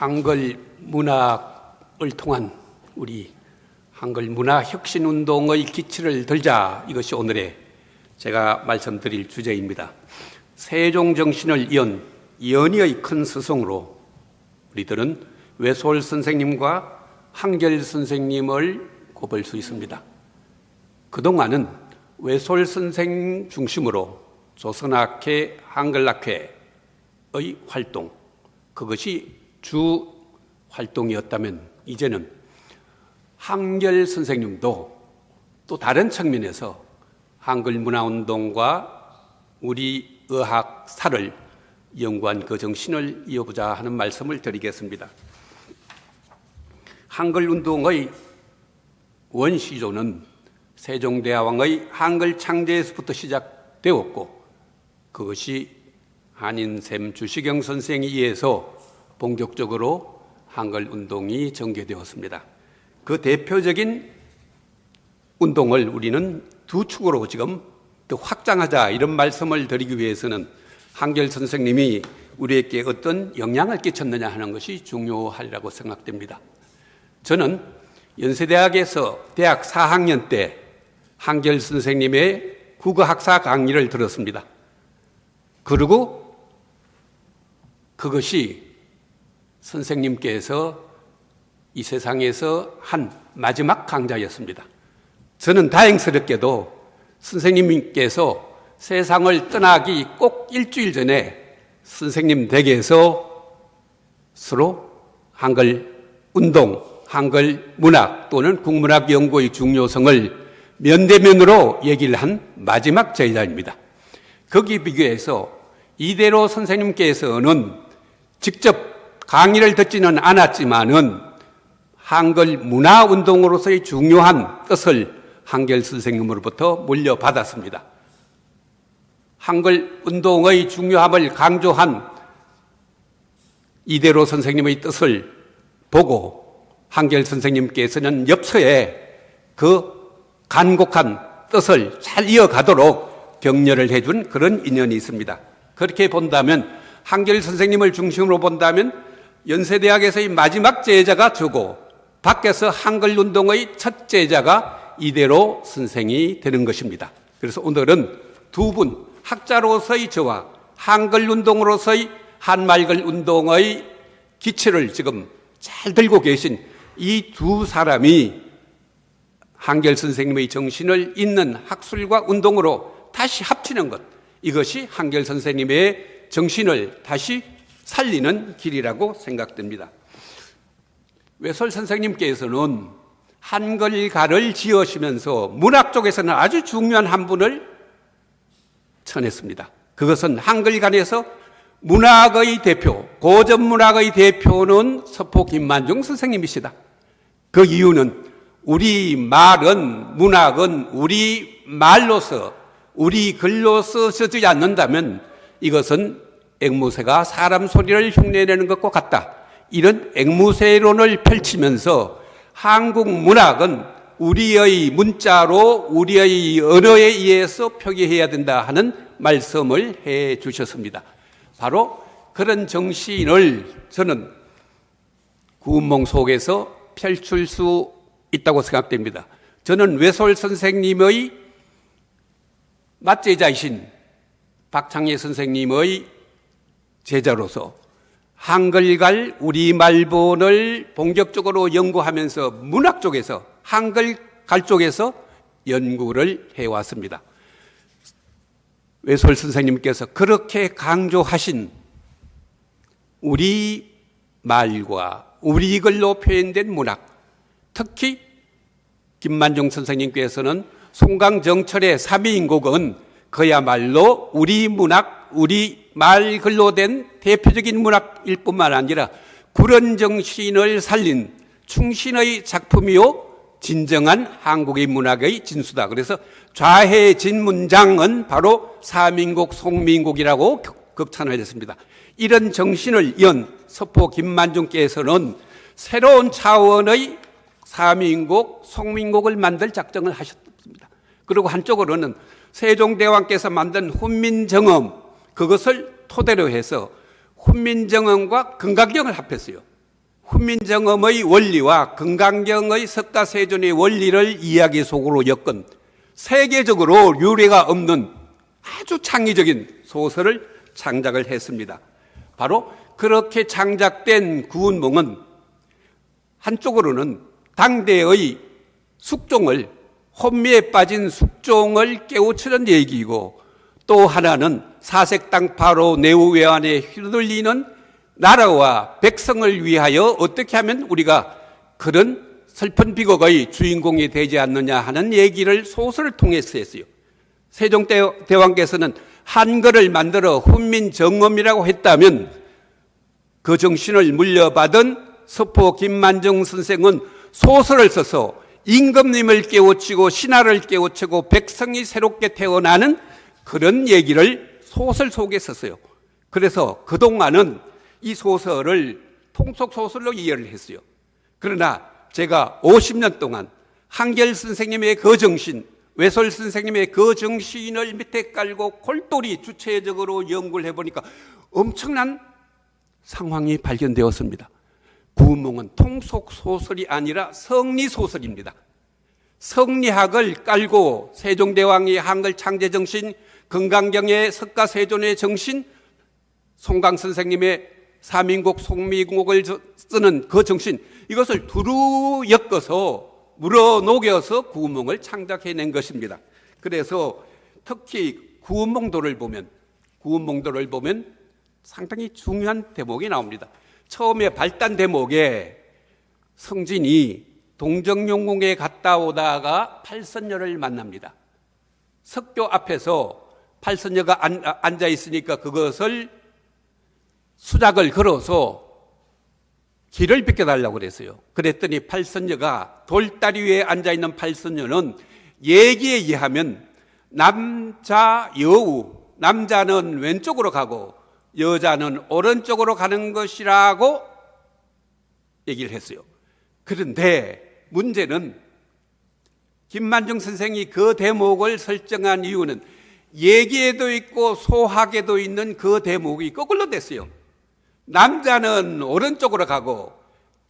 한글 문학을 통한 우리 한글 문화 혁신 운동의 기치를 들자, 이것이 오늘의 제가 말씀드릴 주제입니다. 세종 정신을 이은 연희의 큰 스승으로 우리들은 외솔 선생님과 한결 선생님을 꼽을 수 있습니다. 그동안은 외솔 선생 중심으로 조선학회, 한글학회의 활동, 그것이 주 활동이었다면 이제는 한결 선생님도 또 다른 측면에서 한글 문화운동과 우리 의학사를 연구한 그 정신을 이어보자 하는 말씀을 드리겠습니다. 한글운동의 원시조는 세종대왕의 한글 창제에서부터 시작되었고, 그것이 한인샘 주시경 선생에 의해서 본격적으로 한글운동이 전개되었습니다. 그 대표적인 운동을 우리는 두 축으로 지금 더 확장하자, 이런 말씀을 드리기 위해서는 한결 선생님이 우리에게 어떤 영향을 끼쳤느냐 하는 것이 중요하리라고 생각됩니다. 저는 연세대학에서 대학 4학년 때 한결 선생님의 국어학사 강의를 들었습니다. 그리고 그것이 선생님께서 이 세상에서 한 마지막 강좌였습니다. 저는 다행스럽게도 선생님께서 세상을 떠나기 꼭 일주일 전에 선생님 댁에서 서로 한글 운동, 한글 문학 또는 국문학 연구의 중요성을 면대면으로 얘기를 한 마지막 제자입니다. 거기에 비교해서 이대로 선생님께서는 직접 강의를 듣지는 않았지만은 한글 문화운동으로서의 중요한 뜻을 한결 선생님으로부터 물려받았습니다. 한글 운동의 중요함을 강조한 이대로 선생님의 뜻을 보고 한결 선생님께서는 엽서에 그 간곡한 뜻을 잘 이어가도록 격려를 해준 그런 인연이 있습니다. 그렇게 본다면, 한결 선생님을 중심으로 본다면 연세대학에서의 마지막 제자가 저고 밖에서 한글운동의 첫 제자가 이대로 선생이 되는 것입니다. 그래서 오늘은 두 분, 학자로서의 저와 한글운동으로서의 한말글 운동의 기치를 지금 잘 들고 계신 이 두 사람이 한결 선생님의 정신을 잇는 학술과 운동으로 다시 합치는 것, 이것이 한결 선생님의 정신을 다시 살리는 길이라고 생각됩니다. 외솔 선생님께서는 한글가를 지으시면서 문학 쪽에서는 아주 중요한 한 분을 쳐냈습니다. 그것은 한글간에서 문학의 대표, 고전 문학의 대표는 서포 김만중 선생님이시다. 그 이유는 우리 말은, 문학은 우리 말로서, 우리 글로서 쓰지 않는다면 이것은 앵무새가 사람 소리를 흉내내는 것과 같다. 이런 앵무새론을 펼치면서 한국 문학은 우리의 문자로, 우리의 언어에 의해서 표기해야 된다 하는 말씀을 해 주셨습니다. 바로 그런 정신을 저는 구운몽 속에서 펼칠 수 있다고 생각됩니다. 저는 외솔 선생님의 맞제자이신 박창예 선생님의 제자로서 한글갈 우리말본을 본격적으로 연구하면서 문학 쪽에서, 한글갈 쪽에서 연구를 해왔습니다. 외솔 선생님께서 그렇게 강조하신 우리 말과 우리 글로 표현된 문학, 특히 김만중 선생님께서는 송강정철의 삼위인곡은 그야말로 우리 문학, 우리 말 글로 된 대표적인 문학일 뿐만 아니라 그런 정신을 살린 충신의 작품이요 진정한 한국의 문학의 진수다. 그래서 좌해진문장은 바로 삼인곡, 송민곡이라고 극찬을 했습니다. 이런 정신을 이은 서포 김만중께서는 새로운 차원의 삼인곡, 송민곡을 만들 작정을 하셨습니다. 그리고 한쪽으로는 세종대왕께서 만든 훈민정음, 그것을 토대로 해서 훈민정음과 금강경을 합했어요. 훈민정음의 원리와 금강경의 석가세존의 원리를 이야기 속으로 엮은 세계적으로 유례가 없는 아주 창의적인 소설을 창작을 했습니다. 바로 그렇게 창작된 구운몽은 한쪽으로는 당대의 숙종을, 혼미에 빠진 숙종을 깨우치는 얘기이고, 또 하나는 사색당파로 내후외환에 휘둘리는 나라와 백성을 위하여 어떻게 하면 우리가 그런 슬픈 비극의 주인공이 되지 않느냐 하는 얘기를 소설을 통해서 했어요. 세종대왕께서는 한글을 만들어 훈민정음이라고 했다면 그 정신을 물려받은 서포 김만중 선생은 소설을 써서 임금님을 깨우치고 신하를 깨우치고 백성이 새롭게 태어나는 그런 얘기를 소설 속에 썼어요. 그래서 그동안은 이 소설을 통속소설로 이해를 했어요. 그러나 제가 50년 동안 한결 선생님의 그 정신, 외솔 선생님의 그 정신을 밑에 깔고 골똘히 주체적으로 연구를 해보니까 엄청난 상황이 발견되었습니다. 구운몽은 통속소설이 아니라 성리소설입니다. 성리학을 깔고 세종대왕의 한글 창제정신, 금강경의 석가세존의 정신, 송강 선생님의 사민국 송미국을 쓰는 그 정신, 이것을 두루 엮어서 물어 녹여서 구운몽을 창작해낸 것입니다. 그래서 특히 구운몽도를 보면 상당히 중요한 대목이 나옵니다. 처음에 발단 대목에 성진이 동정용궁에 갔다 오다가 팔선녀를 만납니다. 석교 앞에서 팔선녀가 앉아 있으니까 그것을 수작을 걸어서 길을 비켜달라고 그랬어요. 그랬더니 팔선녀가 돌다리 위에 앉아있는 팔선녀는 얘기에 의하면 남자 여우, 남자는 왼쪽으로 가고 여자는 오른쪽으로 가는 것이라고 얘기를 했어요. 그런데 문제는 김만중 선생이 그 대목을 설정한 이유는 얘기에도 있고 소학에도 있는 그 대목이 거꾸로 됐어요. 남자는 오른쪽으로 가고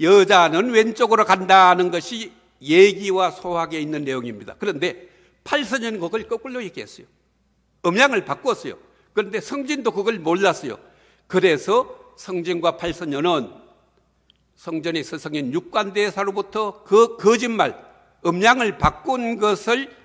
여자는 왼쪽으로 간다는 것이 얘기와 소학에 있는 내용입니다. 그런데 팔선녀는 그걸 거꾸로 얘기했어요. 음양을 바꿨어요. 그런데 성진도 그걸 몰랐어요. 그래서 성진과 팔선녀는 성전의 서성인 육관대사로부터 그 거짓말, 음양을 바꾼 것을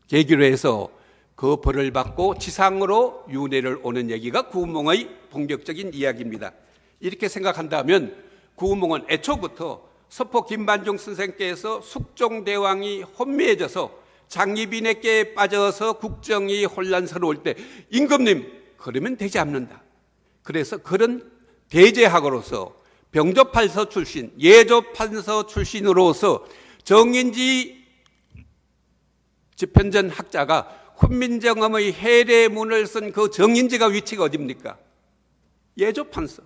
계기로 해서 그 벌을 받고 지상으로 윤회를 오는 얘기가 구운몽의 본격적인 이야기입니다. 이렇게 생각한다면 구운몽은 애초부터 서포 김만중 선생께서 숙종대왕이 혼미해져서 장희빈에게 빠져서 국정이 혼란스러울 때 임금님 그러면 되지 않는다. 그래서 그런 대제학으로서 병조판서 출신, 예조판서 출신으로서 정인지 집현전 학자가 훈민정음의 해례문을 쓴 그 정인지가 위치가 어디입니까? 예조판서.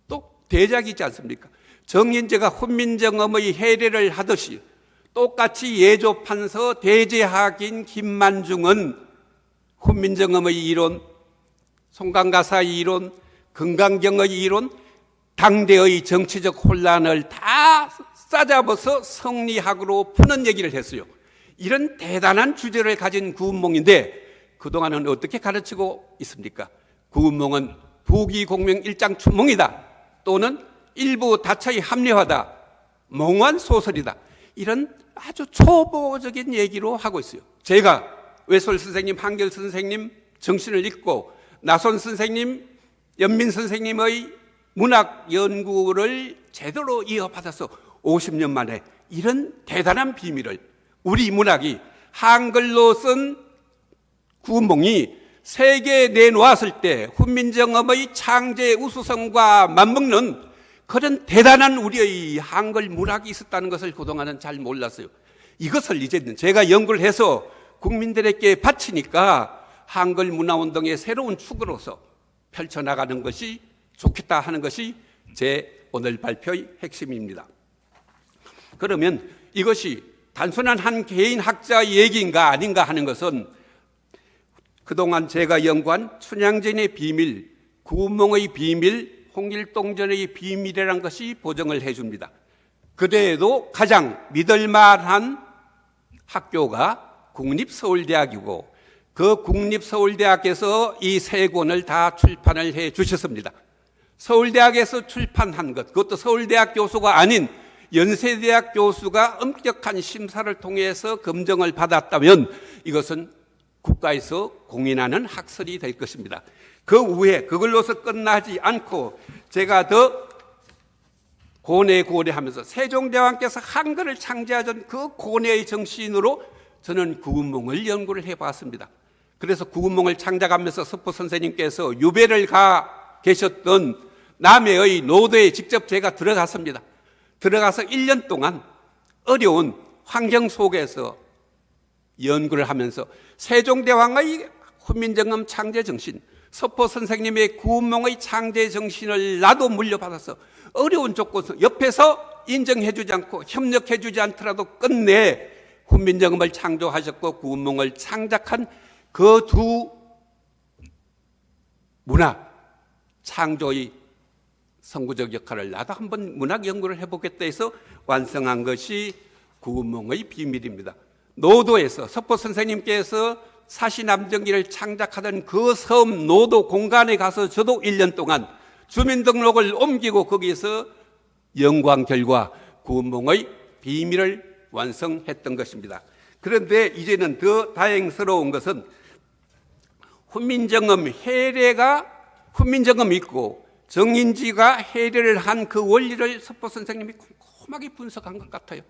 또 대작이지 않습니까? 정인지가 훈민정음의 해례를 하듯이 똑같이 예조판서 대제학인 김만중은 훈민정음의 이론, 송강가사의 이론, 금강경의 이론, 당대의 정치적 혼란을 다 싸잡아서 성리학으로 푸는 얘기를 했어요. 이런 대단한 주제를 가진 구운몽인데 그동안은 어떻게 가르치고 있습니까? 구운몽은 부귀공명 일장춘몽이다, 또는 일부 다처의 합리화다, 몽환 소설이다, 이런 아주 초보적인 얘기로 하고 있어요. 제가 외솔 선생님, 한결 선생님 정신을 읽고 나손 선생님, 연민 선생님의 문학 연구를 제대로 이어받아서 50년 만에 이런 대단한 비밀을, 우리 문학이 한글로 쓴 구운몽이 세계에 내놓았을 때 훈민정음의 창제 우수성과 맞먹는 그런 대단한 우리의 한글 문학이 있었다는 것을 그동안은 잘 몰랐어요. 이것을 이제는 제가 연구를 해서 국민들에게 바치니까 한글 문화운동의 새로운 축으로서 펼쳐나가는 것이 좋겠다 하는 것이 제 오늘 발표의 핵심입니다. 그러면 이것이 단순한 한 개인 학자의 얘기인가 아닌가 하는 것은 그동안 제가 연구한 춘향전의 비밀, 구운몽의 비밀, 통일동전의 비밀이라는 것이 보증을 해줍니다. 그래도 가장 믿을만한 학교가 국립서울대학이고 그 국립서울대학에서 이 세 권을 다 출판을 해 주셨습니다. 서울대학에서 출판한 것, 그것도 서울대학 교수가 아닌 연세대학 교수가 엄격한 심사를 통해서 검증을 받았다면 이것은 국가에서 공인하는 학설이 될 것입니다. 그 후에 그걸로서 끝나지 않고 제가 더 고뇌하면서 세종대왕께서 한글을 창제하던 그 고뇌의 정신으로 저는 구운몽을 연구를 해봤습니다. 그래서 구운몽을 창작하면서 서포 선생님께서 유배를 가 계셨던 남해의 노도에 직접 제가 들어갔습니다. 들어가서 1년 동안 어려운 환경 속에서 연구를 하면서 세종대왕의 훈민정음 창제 정신, 서포 선생님의 구운몽의 창제 정신을 나도 물려받아서 어려운 조건에서 옆에서 인정해주지 않고 협력해주지 않더라도 끝내 훈민정음을 창조하셨고 구운몽을 창작한 그 두 문학 창조의 선구적 역할을 나도 한번 문학 연구를 해보겠다 해서 완성한 것이 구운몽의 비밀입니다. 노도에서 서포 선생님께서 사시남정기를 창작하던 그 섬 노도 공간에 가서 저도 1년 동안 주민등록을 옮기고 거기에서 연구한 결과 구운몽의 비밀을 완성했던 것입니다. 그런데 이제는 더 다행스러운 것은 훈민정음 해례가 훈민정음이 있고 정인지가 해례를 한 그 원리를 서포 선생님이 꼼꼼하게 분석한 것 같아요.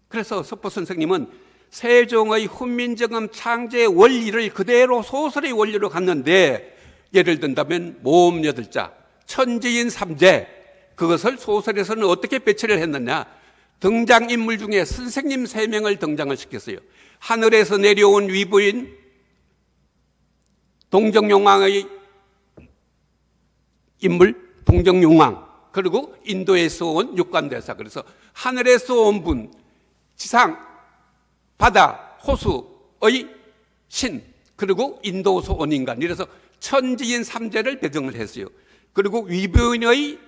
그래서 서포 선생님은 세종의 훈민정음 창제 원리를 그대로 소설의 원리로 갔는데 예를 든다면 모음 8자, 천지인 3제 그것을 소설에서는 어떻게 배치를 했느냐. 등장인물 중에 선생님 3명을 등장을 시켰어요. 하늘에서 내려온 위부인 동정용왕의 인물 동정용왕, 그리고 인도에서 온 육관대사. 그래서 하늘에서 온 분, 지상, 바다, 호수의 신, 그리고 인도에서 온 인간, 이래서 천지인 3제를 배정을 했어요. 그리고 위부인의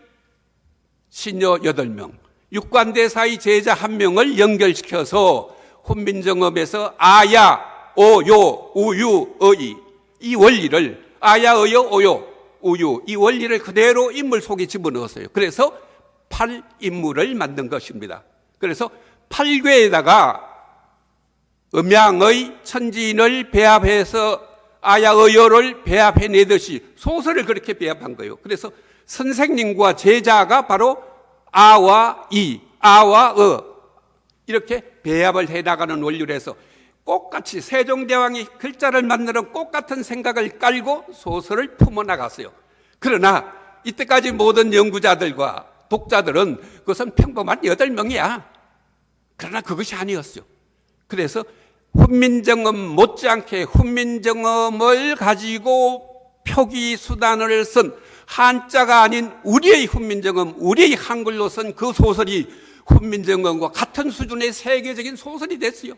신녀 8명, 육관대사의 제자 1명을 연결시켜서 훈민정음에서 아야, 오요, 우유, 어이 이 원리를 아야, 어요, 오요, 우유 이 원리를 그대로 인물 속에 집어넣었어요. 그래서 8인물을 만든 것입니다. 그래서 8괴에다가 음양의 천지인을 배합해서 아야, 어요를 배합해내듯이 소설을 그렇게 배합한 거예요. 그래서 선생님과 제자가 바로 아와 이, 아와 이렇게 배합을 해나가는 원리로 해서 똑같이 세종대왕이 글자를 만드는 똑같은 생각을 깔고 소설을 품어나갔어요. 그러나 이때까지 모든 연구자들과 독자들은 그것은 평범한 8명이야. 그러나 그것이 아니었어요. 그래서 훈민정음 못지않게 훈민정음을 가지고 표기 수단을 쓴 한자가 아닌 우리의 훈민정음, 우리의 한글로 쓴 그 소설이 훈민정음과 같은 수준의 세계적인 소설이 됐어요.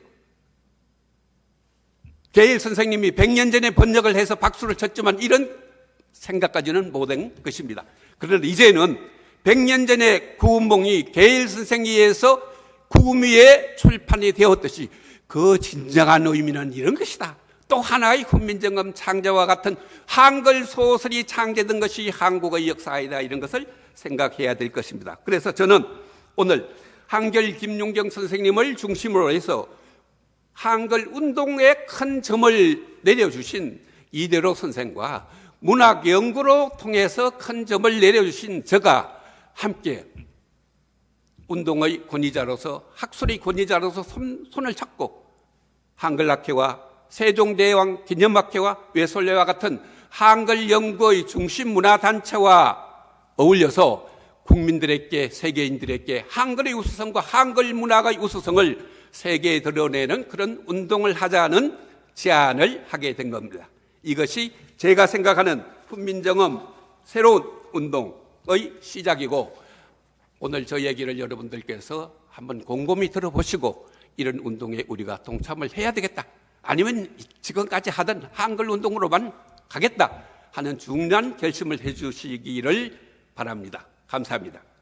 게일 선생님이 100년 전에 번역을 해서 박수를 쳤지만 이런 생각까지는 못한 것입니다. 그런데 이제는 100년 전에 구운몽이 게일 선생에 의해서 구미에 출판이 되었듯이 그 진정한 의미는 이런 것이다. 또 하나의 훈민정음 창제와 같은 한글 소설이 창제된 것이 한국의 역사이다. 이런 것을 생각해야 될 것입니다. 그래서 저는 오늘 한결 김용경 선생님을 중심으로 해서 한글 운동에 큰 점을 내려주신 이대록 선생과 문학 연구로 통해서 큰 점을 내려주신 저가 함께 운동의 권위자로서 학술의 권위자로서 손을 잡고 한글학회와 세종대왕 기념학회와 외솔레와 같은 한글 연구의 중심 문화단체와 어울려서 국민들에게 세계인들에게 한글의 우수성과 한글 문학의 우수성을 세계에 드러내는 그런 운동을 하자는 제안을 하게 된 겁니다. 이것이 제가 생각하는 훈민정음 새로운 운동의 시작이고 오늘 저 얘기를 여러분들께서 한번 곰곰이 들어보시고 이런 운동에 우리가 동참을 해야 되겠다. 아니면 지금까지 하던 한글 운동으로만 가겠다 하는 중요한 결심을 해 주시기를 바랍니다. 감사합니다.